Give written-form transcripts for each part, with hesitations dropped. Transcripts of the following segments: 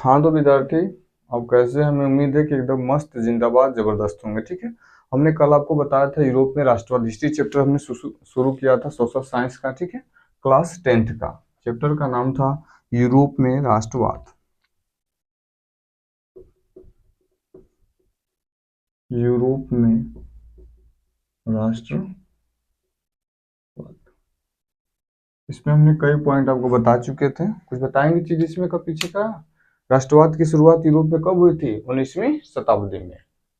हाँ तो विद्यार्थी, आप कैसे? हमें उम्मीद है कि एकदम मस्त जिंदाबाद जबरदस्त होंगे। ठीक है। हमने कल आपको बताया था यूरोप में राष्ट्रवाद, हिस्ट्री चैप्टर हमने शुरू किया था सोशल साइंस का। ठीक है, क्लास 10th का। चैप्टर का नाम था यूरोप में राष्ट्रवाद। यूरोप में राष्ट्रवाद। इसमें हमने कई पॉइंट आपको बता चुके थे। कुछ बताएंगे चीज इसमें का पीछे का? राष्ट्रवाद की शुरुआत यूरोप में कब हुई थी? 19वीं शताब्दी में।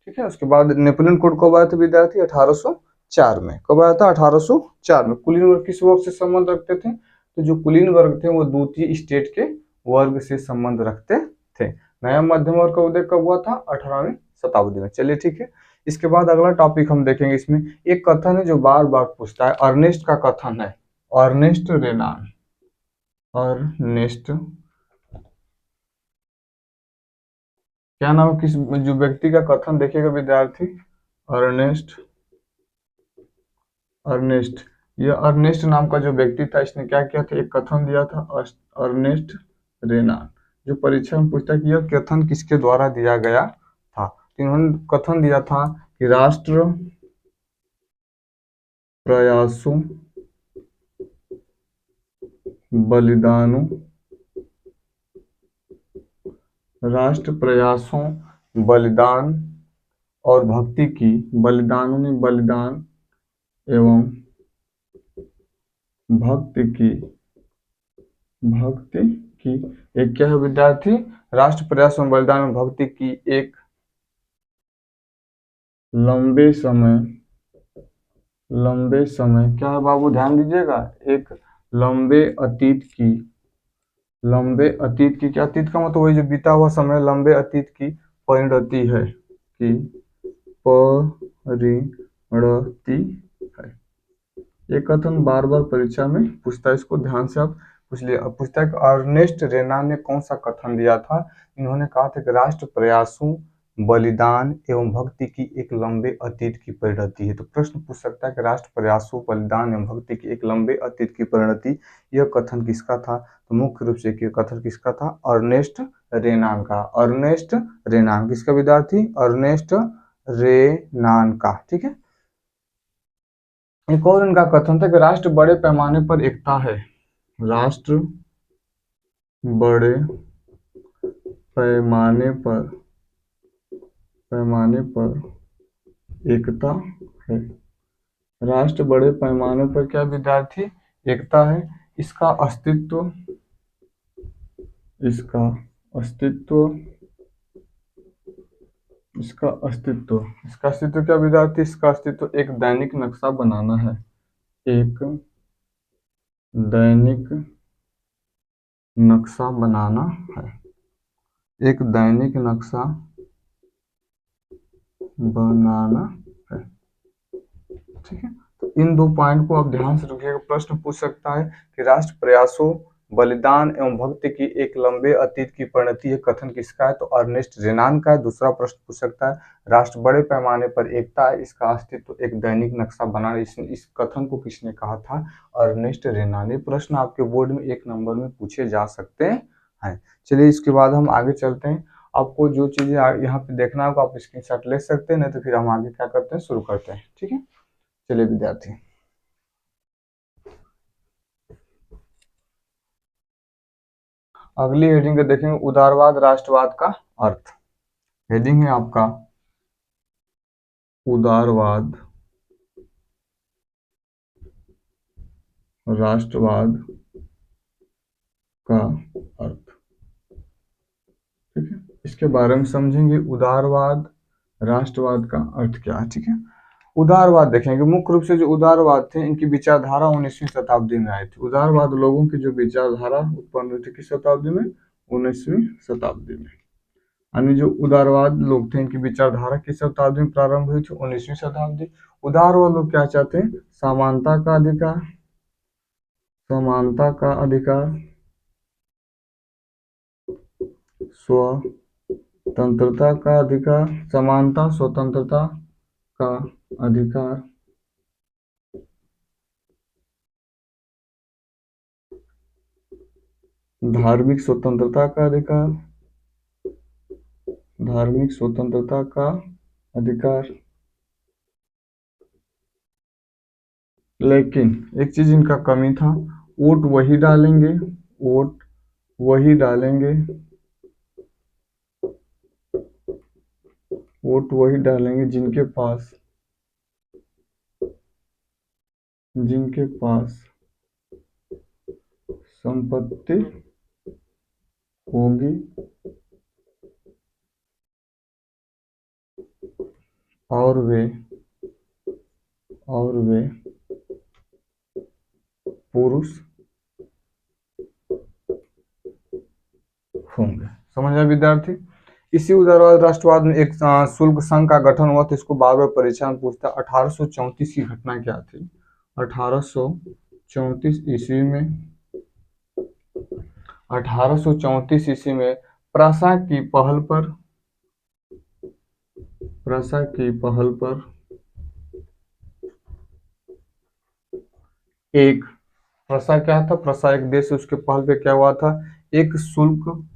ठीक है। उसके बाद नेपोलियन कोड कब आया था विद्यार्थी? 1804 में। कब आया था? 1804 में। कुलीन वर्ग किस वर्ग से संबंध रखते थे? तो जो कुलीन वर्ग थे वो द्वितीय स्टेट के वर्ग से संबंध रखते थे। नया मध्यम वर्ग का उदय कब हुआ था? 18वीं शताब्दी में। चलिए ठीक है। इसके बाद अगला टॉपिक हम देखेंगे। इसमें एक कथन है जो बार बार पूछता है, अर्नेस्ट का कथन है। अर्नेस्ट रेनान। अर्नेस्ट, क्या नाम है किस जो व्यक्ति का कथन देखेगा विद्यार्थी? अर्नेस्ट। अर्नेस्ट, यह अर्नेस्ट नाम का जो व्यक्ति था, इसने क्या किया था? एक कथन दिया था, अर्नेस्ट रेनान। जो परीक्षा में पूछता है कि यह कथन किसके द्वारा दिया गया था, तो इन्होंने कथन दिया था कि राष्ट्र प्रयासों, बलिदानों, राष्ट्र प्रयासों, बलिदान और भक्ति की, बलिदानों ने बलिदान एवं भक्ति की, भक्ति की एक क्या है विद्यार्थी? राष्ट्र प्रयास एवं बलिदान एवं भक्ति की एक लंबे समय, लंबे समय क्या है बाबू? ध्यान दीजिएगा। एक लंबे अतीत की, लंबे अतीत की, क्या अतीत का मतलब वही जो बीता हुआ समय, लंबे अतीत की परिणति है, कि परिणति है। ये कथन बार बार परीक्षा में पूछता है, इसको ध्यान से आप पूछ लिया। अब पूछता है कि अर्नेस्ट रेनान ने कौन सा कथन दिया था? इन्होंने कहा था कि राष्ट्र प्रयासों, बलिदान एवं भक्ति की एक लंबे अतीत की परिणति है। तो प्रश्न पूछ सकता है कि राष्ट्र प्रयासों, बलिदान एवं भक्ति की एक लंबे अतीत की परिणति, यह कथन किसका था? तो मुख्य रूप से ये कथन किसका था? अर्नेस्ट रेनान का। अर्नेस्ट रेनान किसका विद्यार्थी? अर्नेस्ट रेनान का। ठीक है। एक और इनका कथन था कि राष्ट्र बड़े पैमाने पर एकता है। राष्ट्र बड़े पैमाने पर, पैमाने पर एकता है। राष्ट्र बड़े पैमाने पर क्या विद्यार्थी? एकता है। इसका अस्तित्व, इसका अस्तित्व, इसका अस्तित्व, इसका अस्तित्व क्या विद्यार्थी? इसका अस्तित्व एक दैनिक नक्शा बनाना है। एक दैनिक नक्शा बनाना है। एक दैनिक नक्शा बनाना है। ठीक है। तो इन दो पॉइंट को आप ध्यान से रखिएगा। प्रश्न पूछ सकता है कि राष्ट्र प्रयासों, बलिदान एवं भक्ति की एक लंबे अतीत की परिणति है, कथन किसका है? तो अर्नेस्ट रेनान का है। दूसरा प्रश्न पूछ सकता है राष्ट्र बड़े पैमाने पर एकता है, इसका अस्तित्व एक दैनिक नक्शा बना। इस कथन को किसने कहा था? अर्नेस्ट रेनान। ये प्रश्न आपके बोर्ड में 1 नंबर में पूछे जा सकते हैं। चलिए इसके बाद हम आगे चलते हैं। आपको जो चीजें यहाँ पे देखना होगा आप स्क्रीनशॉट ले सकते हैं, नहीं तो फिर हम आगे क्या करते हैं, शुरू करते हैं। ठीक है। चलिए विद्यार्थी, अगली हेडिंग को देखेंगे, उदारवाद राष्ट्रवाद का अर्थ। हेडिंग है आपका उदारवाद राष्ट्रवाद का अर्थ। ठीक है। इसके बारे में समझेंगे, उदारवाद राष्ट्रवाद का अर्थ क्या है। ठीक है। उदारवाद देखेंगे। मुख्य रूप से जो उदारवाद थे, इनकी विचारधारा 19वीं शताब्दी में आई थी। उदारवाद लोगों की जो विचारधारा उत्पन्न हुई थी किस शताब्दी में? 19वीं शताब्दी में। यानी जो उदारवाद लोग थे, इनकी विचारधारा किस शताब्दी में प्रारंभ हुई थी? 19वीं शताब्दी। उदारवाद लोग क्या चाहते हैं? समानता का अधिकार, समानता का अधिकार, स्वतंत्रता का अधिकार, समानता स्वतंत्रता का अधिकार, धार्मिक स्वतंत्रता का अधिकार, धार्मिक स्वतंत्रता का अधिकार। लेकिन एक चीज इनका कमी था, वोट वही डालेंगे, वोट वही डालेंगे, वोट वही डालेंगे जिनके पास संपत्ति होगी और वे पुरुष होंगे। समझ में विद्यार्थी? इसी उदारवाद राष्ट्रवाद में एक शुल्क संघ का गठन हुआ, तो इसको बार बार परीक्षा में पूछता है। 1834 की घटना क्या थी? 1834 ईस्वी में 1834 ईस्वी में प्रसा की पहल पर एक प्रसा क्या था? प्रसा एक देश, उसके पहल पे क्या हुआ था? एक शुल्क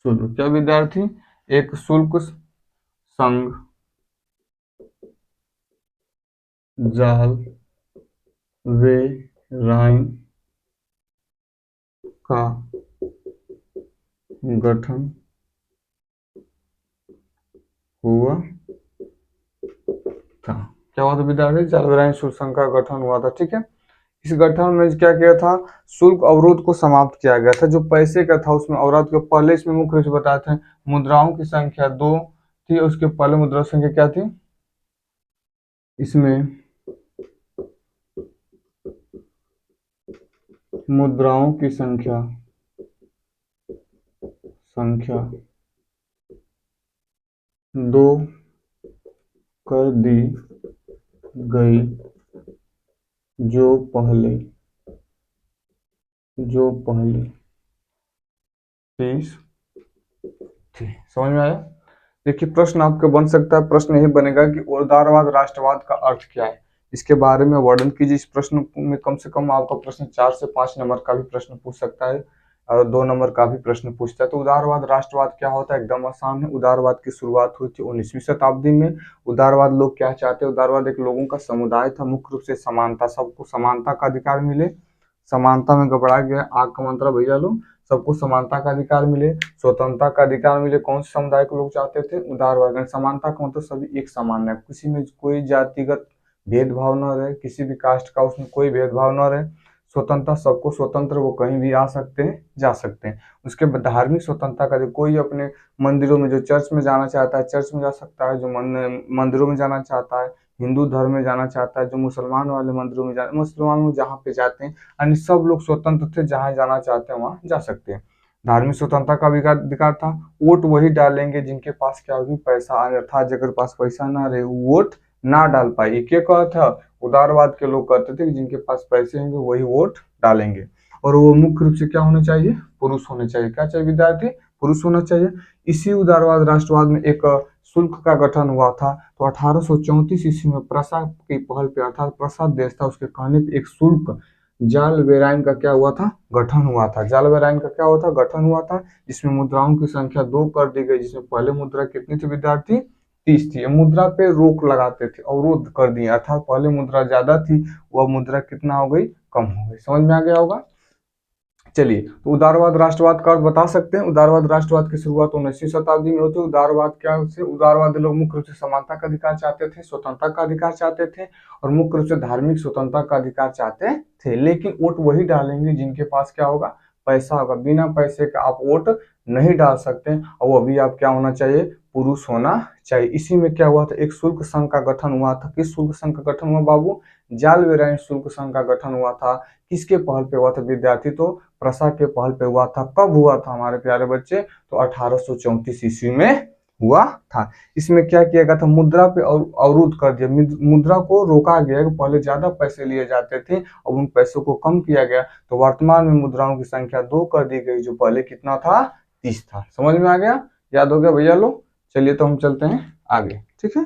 क्या विद्यार्थी? एक शुल्क संघ जाल वे राइन का गठन हुआ था। क्या हुआ था विद्यार्थी? जाल वे राइन शुल्क संघ का गठन हुआ था। ठीक है, इस गठन में क्या किया था? शुल्क अवरोध को समाप्त किया गया था। जो पैसे का था उसमें अवरोध के पहले इसमें मुख्य रूप से बताए थे मुद्राओं की संख्या 2 थी, उसके पहले मुद्रा संख्या क्या थी? इसमें मुद्राओं की संख्या 2 कर दी गई, जो पहले 30 थी। समझ में आया? देखिए, प्रश्न आपका बन सकता है। प्रश्न यही बनेगा कि उदारवाद राष्ट्रवाद का अर्थ क्या है, इसके बारे में वर्णन कीजिए। इस प्रश्न में कम से कम आपका प्रश्न 4 से 5 नंबर का भी प्रश्न पूछ सकता है और 2 नंबर का भी प्रश्न पूछता है। तो उदारवाद राष्ट्रवाद क्या होता है? एकदम आसान है। उदारवाद की शुरुआत हुई थी 19वीं शताब्दी में। उदारवाद लोग क्या चाहते हैं? उदारवाद एक लोगों का समुदाय था, मुख्य रूप से समानता, सबको समानता का अधिकार मिले। समानता में गबड़ा गया आग का मंत्र भैया लोग। सबको समानता का अधिकार मिले, स्वतंत्रता का अधिकार मिले। कौन से समुदाय को लोग चाहते थे? उदारवाद। समानता का मतलब सभी एक समान है, किसी में कोई जातिगत भेदभाव न रहे, किसी भी कास्ट का उसमें कोई भेदभाव न रहे। स्वतंत्रता, सबको स्वतंत्र, वो कहीं भी आ सकते हैं, जा सकते हैं। उसके बाद धार्मिक स्वतंत्रता का, कोई अपने मंदिरों में, जो चर्च में जाना चाहता है चर्च में जा सकता है, जो मंदिरों में जाना चाहता है, हिंदू धर्म में जाना चाहता है, जो मुसलमान वाले मंदिरों में जाना, मुसलमान लोग जहाँ पे जाते हैं, अन्य सब लोग स्वतंत्र थे, जहाँ जाना चाहते हैं वहां जा सकते हैं। धार्मिक स्वतंत्रता का भी अधिकार था। वोट वही डालेंगे जिनके पास क्या होगी? पैसा। अर्थात जिनके पास पैसा ना रहे वोट ना डाल पाए। ये क्या कहा था? उदारवाद के लोग कहते थे कि जिनके पास पैसे होंगे वही वोट डालेंगे। और वो मुख्य रूप से क्या होने चाहिए? पुरुष होने चाहिए। क्या चाहिए विद्यार्थी? पुरुष होना चाहिए। इसी उदारवाद राष्ट्रवाद में एक शुल्क का गठन हुआ था। तो 1834 ईस्वी में प्रसा की पहल पे, अर्थात प्रसाद देश था, उसके कहने पे एक शुल्क जाल वेराइन का क्या हुआ था? गठन हुआ था। जाल वेराइन का क्या हुआ था? गठन हुआ था। जिसमें मुद्राओं की संख्या 2 कर दी गई, जिसमें पहले मुद्रा कितनी थी विद्यार्थी? 30 थी। मुद्रा पे रोक लगाते थे, अवरोध कर दिया, अर्थात पहले मुद्रा ज्यादा थी, वह मुद्रा कितना हो गई? कम हो गई। समझ में आ गया होगा? चलिए, तो उदारवाद राष्ट्रवाद का अर्थ बता सकते हैं। उदारवाद राष्ट्रवाद की शुरुआत 19वीं शताब्दी में होती है। उदारवाद क्या से? उदारवाद लोग मुख्य रूप से समानता का अधिकार चाहते थे, स्वतंत्रता का अधिकार चाहते थे और मुख्य रूप से धार्मिक स्वतंत्रता का अधिकार चाहते थे। लेकिन वोट वही डालेंगे जिनके पास क्या होगा? पैसा होगा। बिना पैसे का आप वोट नहीं डाल सकते, और वो भी आप क्या होना चाहिए? पुरुष होना चाहिए। इसी में क्या हुआ था? एक शुल्क संघ का गठन हुआ था। किस शुल्क संघ का गठन हुआ बाबू? जाल वेराइन शुल्क संघ का गठन हुआ था। किसके पहल पे हुआ था विद्यार्थी? तो प्रसा के पहल पे हुआ था। कब हुआ था हमारे प्यारे बच्चे? तो 1834 ईस्वी में हुआ था। इसमें क्या किया गया था? मुद्रा पे अवरोध कर दिया, मुद्रा को रोका गया। पहले ज्यादा पैसे लिए जाते थे, अब उन पैसों को कम किया गया। तो वर्तमान में मुद्राओं की संख्या 2 कर दी गई, जो पहले कितना था? 30 था। समझ में आ गया? याद हो गया भैया लोग? चलिए, तो हम चलते हैं आगे। ठीक है।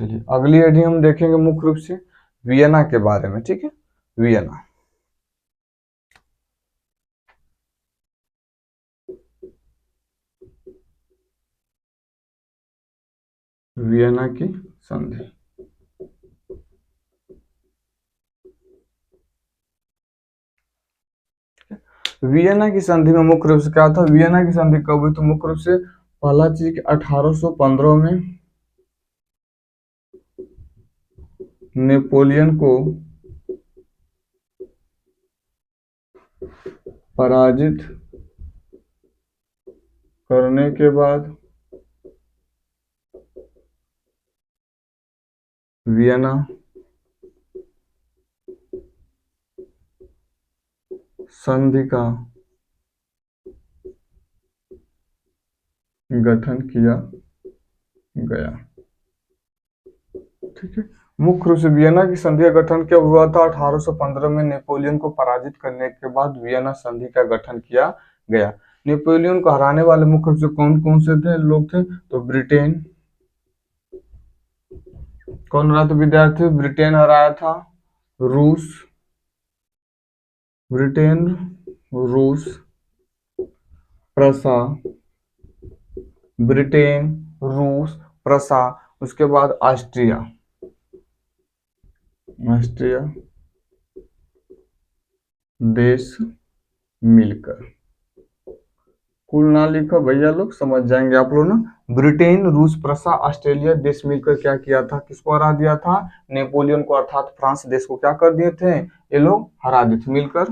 चलिए अगली हेडिंग हम देखेंगे मुख्य रूप से वियना के बारे में, ठीक है। वियना, वियना की संधि। वियना की संधि में मुख्य रूप से क्या था, वियना की संधि कब हुई, तो मुख्य रूप से पहला चीज 1815 में नेपोलियन को पराजित करने के बाद वियना संधि का गठन किया गया, ठीक है। मुख्य रूप से वियना की संधि का गठन क्या हुआ था, 1815 में नेपोलियन को पराजित करने के बाद वियना संधि का गठन किया गया। नेपोलियन को हराने वाले मुख्य रूप से कौन कौन से थे लोग थे, तो ब्रिटेन, कौन रहा था विद्यार्थी, ब्रिटेन हराया था, रूस, ब्रिटेन, रूस, प्रसा, ब्रिटेन, रूस, प्रसा, उसके बाद ऑस्ट्रिया, ऑस्ट्रिया देश मिलकर, कुल ना लिखो भैया लोग, समझ जाएंगे आप लोग ना। ब्रिटेन, रूस, प्रसा, ऑस्ट्रेलिया देश मिलकर क्या किया था, किसको हरा दिया था, नेपोलियन को, अर्थात फ्रांस देश को क्या कर दिए थे ये लोग, हरा दिए थे मिलकर।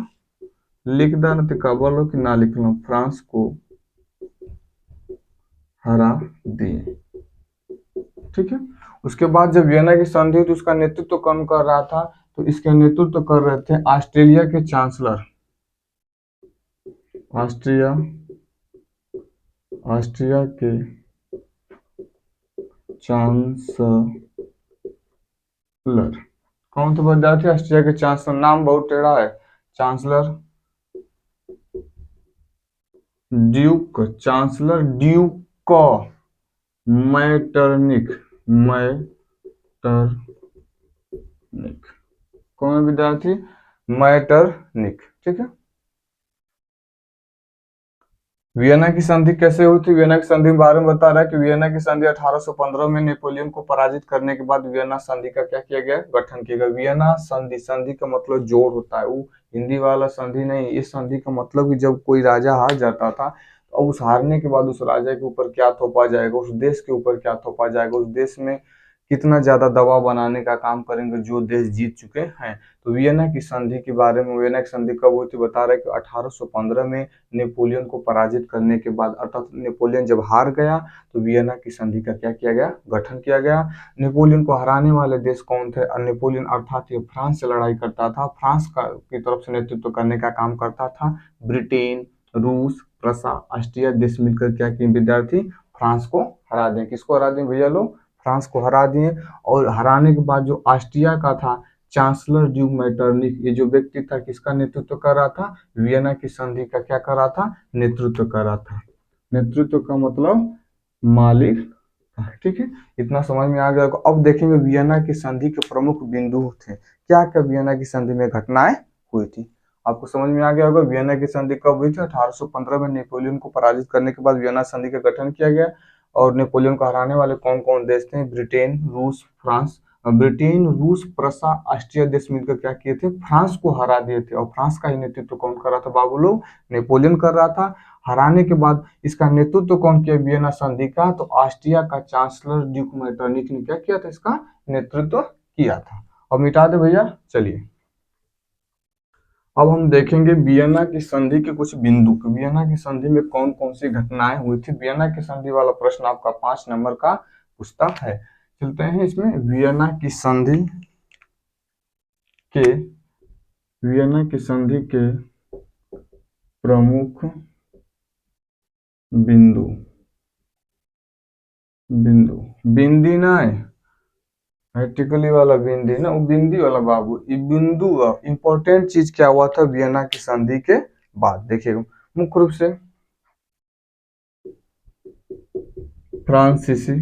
लिख देना तो क्या बोलो कि ना लिख लो, फ्रांस को हरा दिए, ठीक है। उसके बाद जब वियना की संधि हुई तो उसका नेतृत्व कौन कर रहा था, तो इसका नेतृत्व कर रहे थे ऑस्ट्रेलिया के चांसलर, ऑस्ट्रिया, ऑस्ट्रिया के चांसलर, कौन थे विद्यार्थी, ऑस्ट्रिया के चांसलर, नाम बहुत टेढ़ा है, chancellor Duke, chancellor Duke Metternich, Metternich, कौन विद्यार्थी, मैटरनिक, ठीक है। वियना की संधि कैसे हुई थी, वियना की संधि के बारे में बता रहा है कि वियना की संधि 1815 में नेपोलियन को पराजित करने के बाद वियना संधि का क्या किया गया, गठन किया गया। वियना संधि, संधि का मतलब जोड़ होता है, वो हिंदी वाला संधि नहीं। इस संधि का मतलब कि जब कोई राजा हार जाता था तो उस हारने के बाद उस राजा के ऊपर क्या थोपा जाएगा, उस देश के ऊपर क्या थोपा जाएगा, उस देश में कितना ज्यादा दबाव बनाने का काम करेंगे जो देश जीत चुके हैं। तो वियना की संधि के बारे में, वियना की संधि कब हुई थी बता रहा है कि 1815 में नेपोलियन को पराजित करने के बाद, अर्थात नेपोलियन जब हार गया तो वियना की संधि का क्या किया गया, गठन किया गया। नेपोलियन को हराने वाले देश कौन थे, नेपोलियन अर्थात ये फ्रांस से लड़ाई करता था, फ्रांस का की तरफ से नेतृत्व करने का काम करता था ब्रिटेन, रूस, प्रसा, ऑस्ट्रिया देश मिलकर क्या किए विद्यार्थी, फ्रांस को हरा दें। किसको हरा दें भैया लोग, फ्रांस को हरा दिए। और हराने के बाद जो ऑस्ट्रिया का था चांसलर ड्यूक मैटरनिक, ये जो व्यक्ति था किसका नेतृत्व कर रहा था, वियना की संधि का क्या कर रहा था, नेतृत्व कर रहा था। नेतृत्व का मतलब मालिक, ठीक है। इतना समझ में आ गया। अब देखेंगे वियना की संधि के प्रमुख बिंदु थे, क्या क्या वियना की संधि में घटनाएं हुई थी। आपको समझ में आ गया होगा वियना की संधि कब हुई थी, 1815 में नेपोलियन को पराजित करने के बाद वियना संधि का गठन किया गया। और नेपोलियन को हराने वाले कौन कौन देश थे, ब्रिटेन, रूस, फ्रांस, ब्रिटेन, रूस, प्रसा, ऑस्ट्रिया देश मिलकर क्या किए थे, फ्रांस को हरा दिए थे। और फ्रांस का ही नेतृत्व कौन कर रहा था बाबू लोग, नेपोलियन कर रहा था। हराने के बाद इसका नेतृत्व कौन किया वियना संधि का, तो ऑस्ट्रिया का चांसलर ड्यूक मेटरनिक ने क्या किया था, इसका नेतृत्व किया था। और मिटा दे भैया, चलिए अब हम देखेंगे वियना की संधि के कुछ बिंदु, वियना की संधि में कौन कौन सी घटनाएं हुई थी। वियना की संधि वाला प्रश्न आपका 5 नंबर का पूछता है। चलते हैं इसमें, वियना की संधि के, वियना की संधि के प्रमुख बिंदु, बिंदु, बिंदी ना है, वर्टिकली वाला बिंदी ना, वो बिंदी वाला बाबू, ये बिंदु इंपॉर्टेंट चीज क्या हुआ था वियना की संधि के बाद, देखिएगा मुख्य रूप से फ्रांसीसी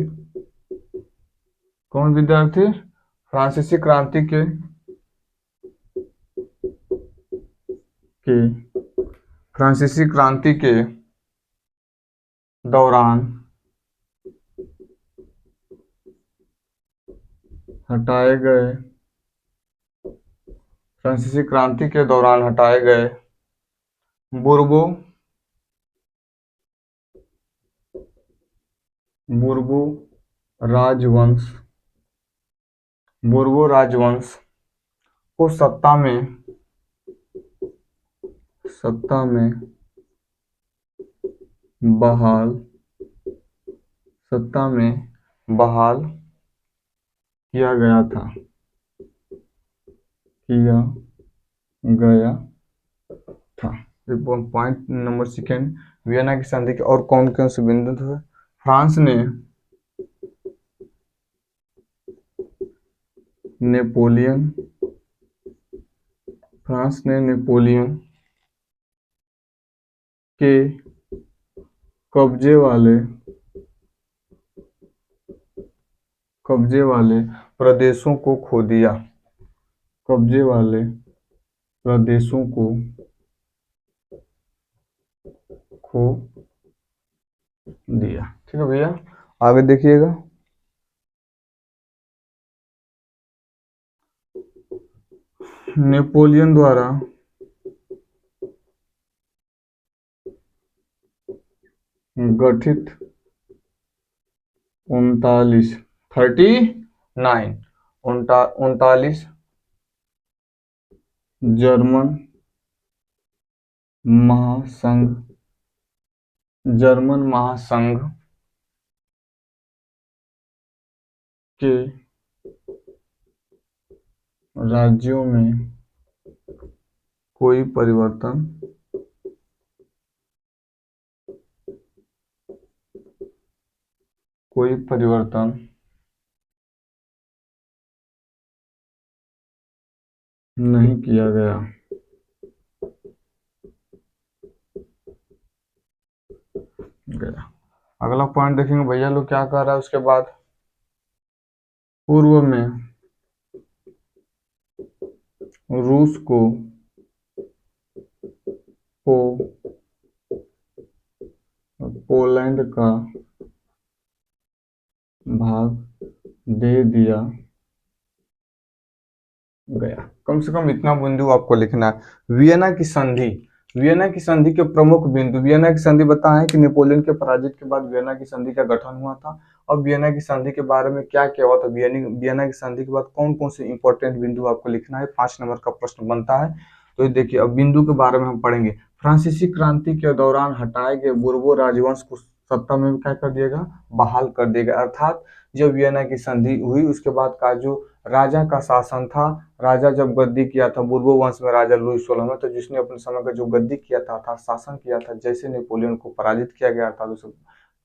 कौन विद्यार्थी? फ्रांसीसी क्रांति के फ्रांसीसी क्रांति के दौरान हटाए गए फ्रांसीसी क्रांति के दौरान हटाए गए बुर्बो बुर्बो राजवंश बुर्बो राजवंश को सत्ता में बहाल सत्ता में बहाल किया गया था। पॉइंट नंबर सेकेंड, वियना की संधि के और कौन कौन से बिंदु थे? फ्रांस ने नेपोलियन के कब्जे वाले प्रदेशों को खो दिया। कब्जे वाले प्रदेशों को खो दिया। ठीक है भैया, आगे देखिएगा। नेपोलियन द्वारा गठित 39 जर्मन महासंघ के राज्यों में कोई परिवर्तन नहीं किया गया। अगला पॉइंट देखेंगे भैया लोग क्या कर रहा है उसके बाद। पूर्व में रूस को पोलैंड का भाग दे दिया गया। कम से कम इतना बिंदु आपको लिखना है। वियना की संधि के प्रमुख बिंदु। वियना की संधि बताएं कि नेपोलियन के पराजित के बाद वियना की संधि का गठन हुआ था। और वियना की संधि के बारे में क्या क्या हुआ था, वियना की संधि के बाद कौन कौन से इंपॉर्टेंट बिंदु आपको लिखना है, 5 नंबर का प्रश्न बनता है। तो देखिए, अब बिंदु के बारे में हम पढ़ेंगे। फ्रांसीसी क्रांति के दौरान हटाए गए बुर्बो राजवंश को सत्ता में क्या कर दिएगा, बहाल कर दिएगा। अर्थात जब वियना की संधि हुई उसके बाद का जो राजा का शासन था, राजा जब गद्दी किया था बुर्बो वंश में राजा लुई 16वां, तो जिसने अपने समय का जो गद्दी किया था अर्थात शासन किया था, जैसे नेपोलियन को पराजित किया गया था, तो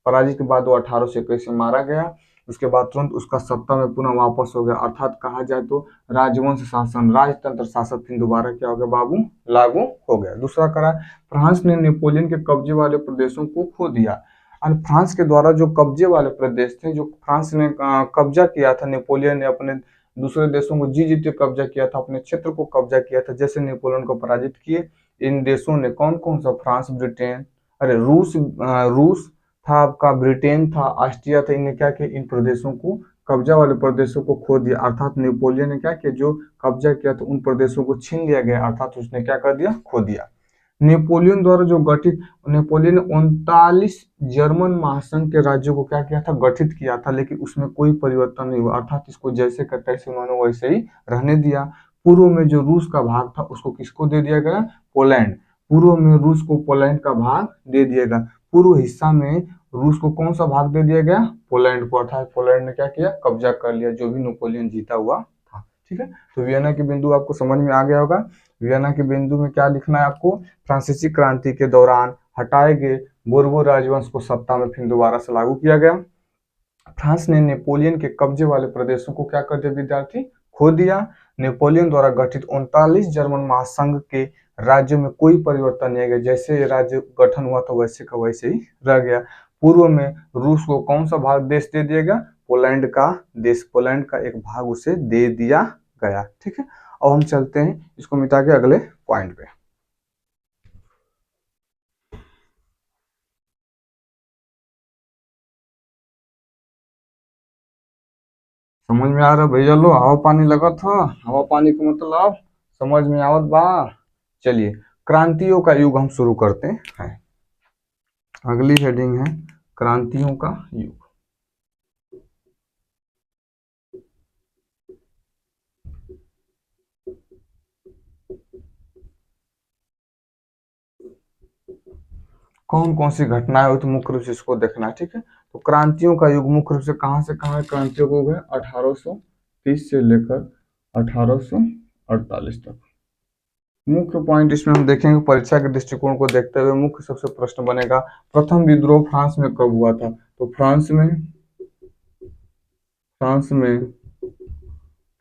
पराजित के बाद वो 1821 में मारा गया। उसके बाद तुरंत उसका सत्ता में पुनः वापस हो गया। अर्थात कहा जाए तो राजवंश शासन, राजतंत्र शासन फिर दोबारा क्या हो गया बाबू, लागू हो गया। दूसरा करा, फ्रांस ने नेपोलियन के कब्जे वाले प्रदेशों को खो दिया। और फ्रांस के द्वारा जो कब्जे वाले प्रदेश थे, जो फ्रांस ने कब्जा किया था, नेपोलियन ने अपने दूसरे देशों को जी जीत के कब्जा किया था, अपने क्षेत्र को कब्जा किया था, जैसे नेपोलियन को पराजित किए। इन देशों ने कौन कौन सा, फ्रांस, ब्रिटेन, अरे रूस था आपका, ब्रिटेन था, ऑस्ट्रिया था, इन्हें क्या किया, इन प्रदेशों को, कब्जा वाले प्रदेशों को खो दिया। अर्थात नेपोलियन ने क्या किया, जो कब्जा किया था उन प्रदेशों को छीन लिया गया, अर्थात उसने क्या कर दिया, खो दिया। नेपोलियन द्वारा जो गठित, नेपोलियन ने 39 जर्मन महासंघ के राज्यों को क्या किया था, गठित किया था, लेकिन उसमें कोई परिवर्तन नहीं हुआ। अर्थात इसको जैसे का तैसे उन्होंने वैसे ही रहने दिया। पूर्व में जो रूस का भाग था उसको किसको दे दिया गया, पोलैंड। पूर्व में रूस को पोलैंड का भाग दे दिया गया। पूर्व हिस्सा में रूस को कौन सा भाग दे दिया गया, पोलैंड को। अर्थात पोलैंड ने क्या किया, कब्जा कर लिया, जो भी नेपोलियन जीता हुआ था। ठीक है, तो वियना के बिंदु आपको समझ में आ गया होगा। वियना के बिंदु में क्या लिखना है आपको, फ्रांसीसी क्रांति के दौरान हटाए गए बोर्बो राजवंश को सत्ता में फिर दोबारा से लागू किया गया। फ्रांस ने नेपोलियन के कब्जे वाले प्रदेशों को क्या कर दिया विद्यार्थी, खो दिया। नेपोलियन द्वारा गठित 39 जर्मन महासंघ के राज्यों में कोई परिवर्तन नहीं गया, जैसे राज्य गठन हुआ था वैसे का वैसे ही रह गया। पूर्व में रूस को कौन सा भाग देश दे दिया गया, पोलैंड का देश, पोलैंड का एक भाग उसे दे दिया गया। ठीक है, अब हम चलते हैं इसको मिटा के अगले पॉइंट पे। समझ में आ रहा भैया? लो हवा पानी लगा था, हवा पानी का मतलब समझ में आवत बा। चलिए, क्रांतियों का युग हम शुरू करते हैं। अगली हेडिंग है क्रांतियों का युग। कौन कौन सी घटनाएं हुई तो मुख्य रूप से इसको देखना है। ठीक है, तो क्रांतियों का युग मुख्य रूप से कहां से कहां है? क्रांतियों का युग है 1830 से लेकर 1848 तक। मुख्य पॉइंट इसमें हम देखेंगे, परीक्षा के दृष्टिकोण को देखते हुए मुख्य सबसे प्रश्न बनेगा, प्रथम विद्रोह फ्रांस में कब हुआ था? तो फ्रांस में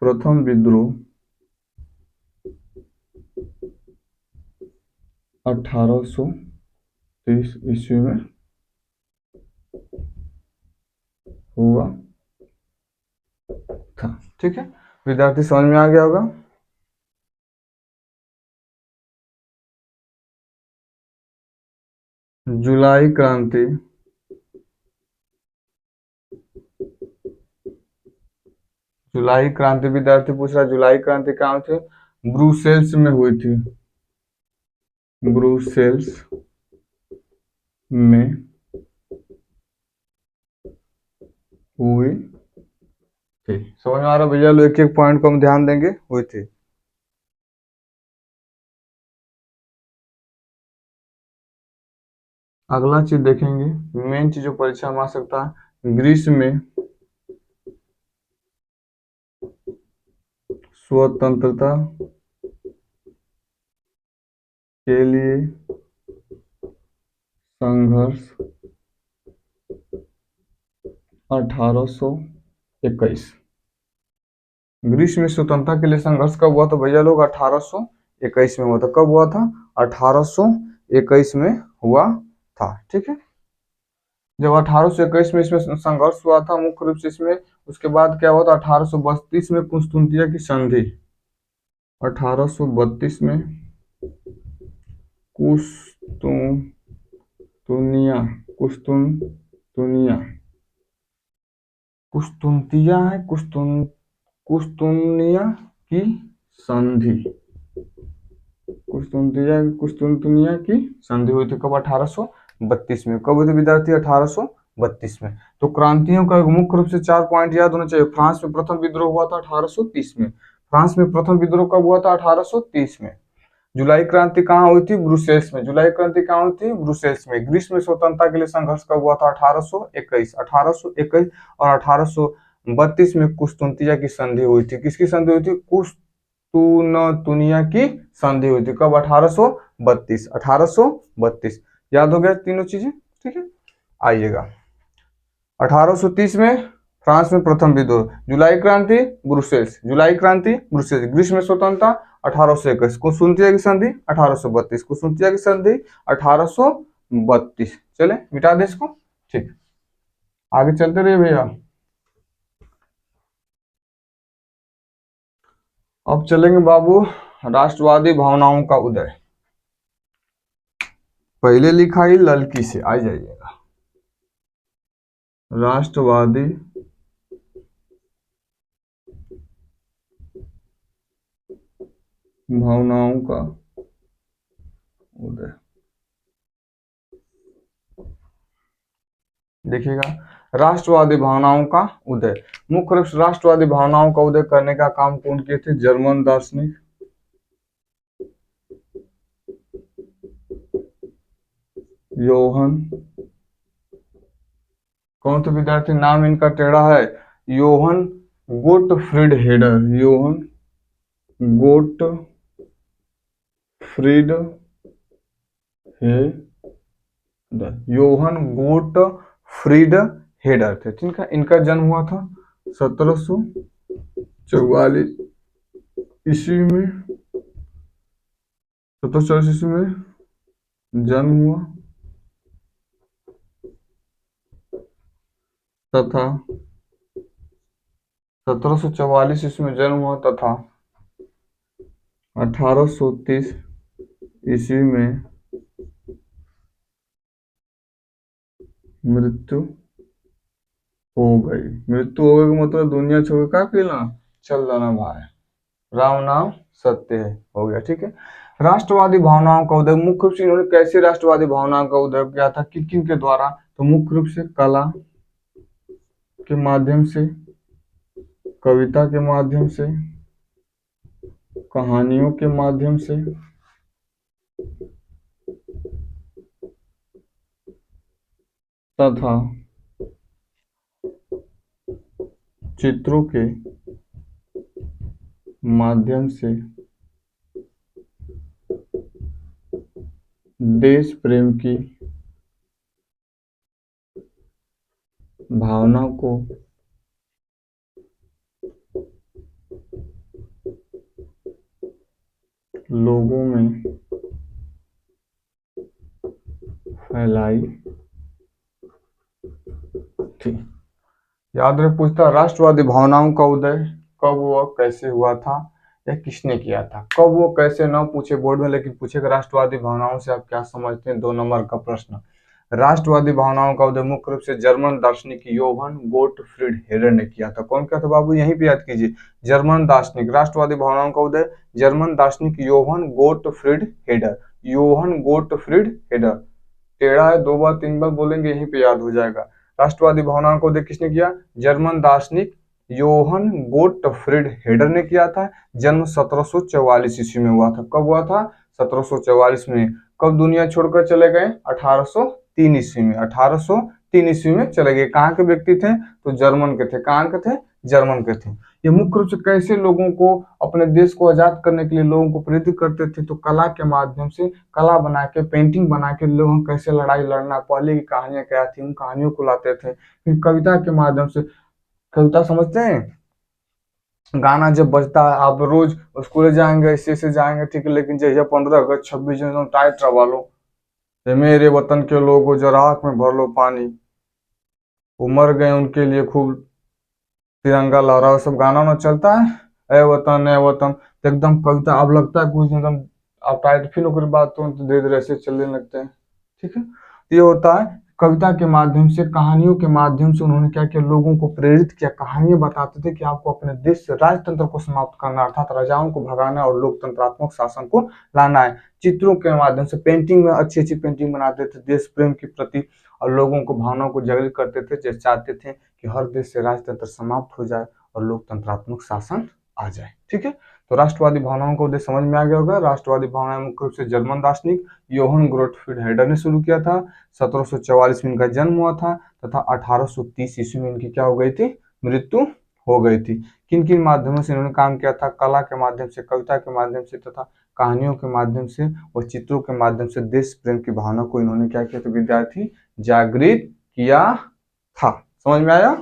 प्रथम विद्रोह 1830 ईस्वी में हुआ था। ठीक है, विद्यार्थी समझ में आ गया होगा। जुलाई क्रांति, जुलाई क्रांति विद्यार्थी पूछ रहा है जुलाई क्रांति कहाँ थे? ब्रुसेल्स में हुई थी, ब्रुसेल्स में हुई थी। समझ में आ रहा भैया? लो एक एक पॉइंट को हम ध्यान देंगे, हुई थी। अगला चीज देखेंगे, मेन चीज जो परीक्षा में आ सकता है, ग्रीस में स्वतंत्रता के लिए संघर्ष 1821। ग्रीस में स्वतंत्रता के लिए संघर्ष कब हुआ? तो भैया लोग 1821 में हुआ था। कब हुआ था? 1821 में हुआ था। ठीक है, जब 1821 में इसमें संघर्ष हुआ था मुख्य रूप से इसमें, उसके बाद क्या हुआ था? 1832 में कुस्तुनतिया की संधि, 1832 में कुस्तुनतुनिया कुस्तुनतुनिया कुस्तुनतिया है कुस्तुनिया की संधि, कुस्तुनतुनिया की संधि हुई थी। कब? 1832 में। कब हुई थी विद्यार्थी? 1832 में। तो क्रांतियों का मुख्य रूप से 4 पॉइंट याद होना चाहिए। फ्रांस में प्रथम विद्रोह हुआ था 1830 में। फ्रांस में प्रथम विद्रोह कब हुआ था? 1830 में। जुलाई क्रांति कहाँ हुई थी? ब्रुसेल्स में। जुलाई क्रांति कहाँ हुई थी? ब्रुसेल्स में। ग्रीस में स्वतंत्रता के लिए संघर्ष कब हुआ था? 1821 और 1832 में कुस्तुनतिया की संधि हुई थी। किसकी संधि हुई थी? कुस्तुनतुनिया की संधि हुई थी। कब? 1832। याद हो गया तीनों चीजें? ठीक है, आइएगा 1830 में फ्रांस में प्रथम विद्रोह, जुलाई क्रांति ब्रुसेल्स, जुलाई क्रांति ब्रुसेल्स, ग्रीस में स्वतंत्रता 1821, कुस्तुनतिया की संधि 1832, कुस्तुनतिया की संधि 1832। चले मिटा दे इसको। ठीक, आगे चलते रहिए भैया। अब चलेंगे बाबू राष्ट्रवादी भावनाओं का उदय। पहले लिखा ही ललकी से, आ जाइएगा। राष्ट्रवादी भावनाओं का उदय, देखिएगा, राष्ट्रवादी भावनाओं का उदय। मुख्य रूप से राष्ट्रवादी भावनाओं का उदय करने का काम कौन किए थे? जर्मन दार्शनिक योहन, कौन थे विद्यार्थी? नाम इनका टेढ़ा है, Johann Gottfried Herder, Johann Gottfried Herder, Johann Gottfried Herder थे। ठीक है, इनका जन्म हुआ था 1744 ईस्वी में, 1744 ईस्वी में जन्म हुआ तथा 1744 ईस्वी में जन्म हुआ तथा 1830 ईस्वी में मृत्यु हो गई। मृत्यु हो गई का मतलब दुनिया छोड़ का पीना चल जाना भाई। राम नाम सत्य है, हो गया ठीक है। राष्ट्रवादी भावनाओं का उदय मुख्य रूप से इन्होंने कैसे राष्ट्रवादी भावनाओं का उदय किया था, किन किन के द्वारा? तो मुख्य रूप से कला के माध्यम से, कविता के माध्यम से, कहानियों के माध्यम से तथा चित्रों के माध्यम से देश प्रेम की भावना को लोगों में फैलाई थी। याद रहे पूछता राष्ट्रवादी भावनाओं का उदय कब हुआ, कैसे हुआ था, या किसने किया था? कब वो कैसे ना पूछे बोर्ड में, लेकिन पूछेगा राष्ट्रवादी भावनाओं से आप क्या समझते हैं, 2 नंबर का प्रश्न। राष्ट्रवादी भावनाओं का उदय मुख्य रूप से जर्मन दार्शनिक योहान गोटफ्रीड हेडर ने किया था। कौन किया था बाबू, यहीं पे याद कीजिए, जर्मन दार्शनिक। राष्ट्रवादी भावनाओं का उदय जर्मन दार्शनिक योहान गोटफ्रीड हेडर, योहान गोटफ्रीड हेडर। टेढ़ा है, 2 बार 3 बार बोलेंगे यहीं पे याद हो जाएगा। राष्ट्रवादी भावनाओं को उदय किसने किया? जर्मन दार्शनिक योहन गोटफ्रीड हेडर ने किया था। जन्म 1744 ईस्वी में हुआ था। कब हुआ था? 1744 में। कब दुनिया छोड़कर चले गए? 1803 ईस्वी में। 1803 ईस्वी में चले गए। कहाँ के व्यक्ति थे? तो जर्मन के थे। कहाँ के थे? जर्मन के थे। ये मुख्य रूप से कैसे लोगों को, अपने देश को आजाद करने के लिए लोगों को प्रेरित करते थे? तो कला के माध्यम से, कला बना के, पेंटिंग बना के लोगों कैसे लड़ाई लड़ना, पहले की कहानियां क्या थी, उन कहानियों को लाते थे। फिर कविता के माध्यम से, कविता समझते हैं, गाना जब बजता है, आप रोज स्कूल जाएंगे, ऐसे जाएंगे ठीक है, लेकिन जैसे 15 अगस्त 26 जनवरी टाइट रवा लो, मेरे वतन के लोगों जरा आँख में भर लो पानी, वो मर गए उनके लिए खूब, तिरंगा लहराओ, सब गाना ना चलता है, ए वतन ए वतन, तो एकदम कविता अब लगता है कुछ एकदम आप टाइट, फिर ओकर बाद तो धीरे धीरे ऐसे चलने लगते हैं। ठीक है, ये होता है कविता के माध्यम से, कहानियों के माध्यम से उन्होंने क्या किया, लोगों को प्रेरित किया। कहानियां बताते थे कि आपको अपने देश से राजतंत्र को समाप्त करना, अर्थात राजाओं को भगाना और लोकतंत्रात्मक शासन को लाना है। चित्रों के माध्यम से, पेंटिंग में अच्छी अच्छी पेंटिंग बनाते थे देश प्रेम के प्रति, और लोगों को भावनाओं को जागृत करते थे, जैसे चाहते थे कि हर देश से राजतंत्र समाप्त हो जाए और लोकतंत्रात्मक शासन आ जाए। ठीक है, तो राष्ट्रवादी भावनाओं का उद्देश्य समझ में आ गया होगा। राष्ट्रवादी भावनाएं मुख्य रूप से जर्मन दार्शनिक योहन गोटफ्रीड हेडर ने शुरू किया था। 1744 में इनका जन्म हुआ था तथा 1830 ईस्वी में इनकी क्या हो गई थी, मृत्यु हो गई थी। किन किन माध्यमों से इन्होंने काम किया था? कला के माध्यम से, कविता के माध्यम से तथा कहानियों के माध्यम से और चित्रों के माध्यम से देश प्रेम की भावना को इन्होंने क्या किया, तो विद्यार्थी जागृत किया था। समझ में आया?